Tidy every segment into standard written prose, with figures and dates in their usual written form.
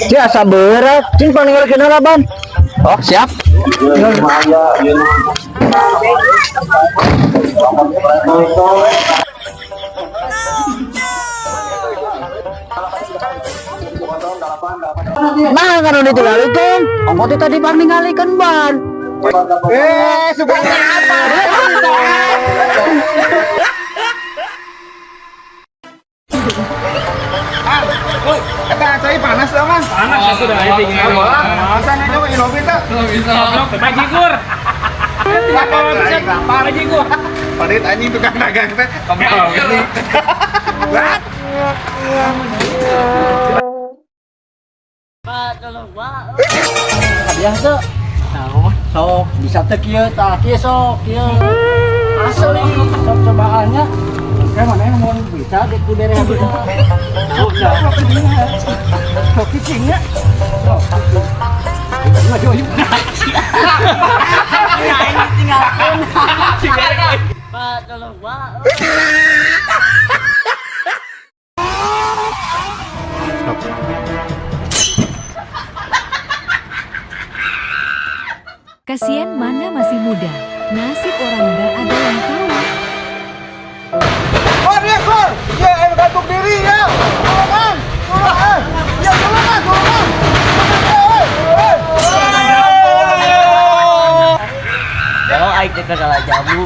Biasa berat, cing panggil kena ban. Oh, siap. Nah, kan udah ditinggalkan. Ongkot tadi paninggalkan ban. Sebenarnya apa? Saya panas lah mas. Panas ya sudah ini tinggal. Masa nih coba inovin tak? Bisa. Bajigur. Bajigur. Padahal anjing tukang dagang teh. Kembang ini. Berat. Pak, tolong Pak. Biasa. Nah, sok bisa teh kieu tah kieu sok kieu. Asal nih sok cobaannya. Kayak mana yang mau bisa di kudere habis. Tahu enggak? Sok kicingnya. Sok. Enggak jauh. Ini tinggalkan. Pak, tolong Pak. Kasian mana masih muda, nasib orang gak ada yang tahu. Kor ya kor. Ya gantung diri ya. Tolongan. Tolongan. Ya tolongan. Tolongan. Kalau aing teh kalah jamu.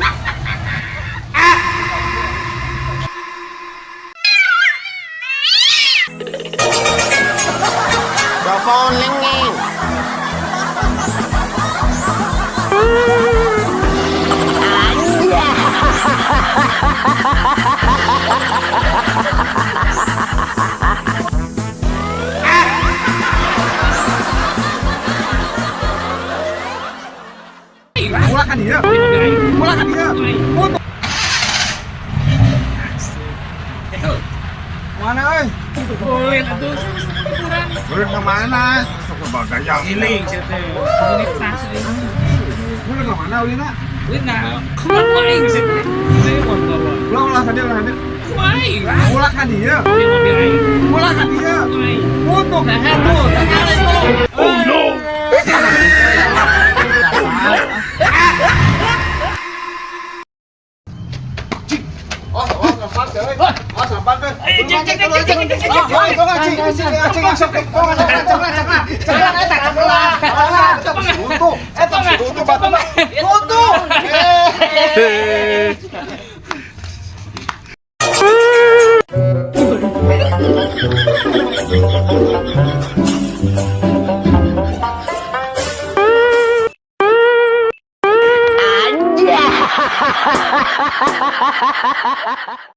Telepon lengeng. Mulakan dia. Mulakan dia. Foto. Mana eh? Boleh atuh. Urut ke mana? Sok ke Bagayang. Giling situ. Komunitas ini. Urut ke mana Ulina? Wina. Kumain situ. Saya mau bawa. Ulah dia ulah dia. Kumain. Mulakan dia. Dia mau bilang. Mulakan dia. Kumain. Foto. Nah, tuh. Nakal itu. Oh no. Hahaha.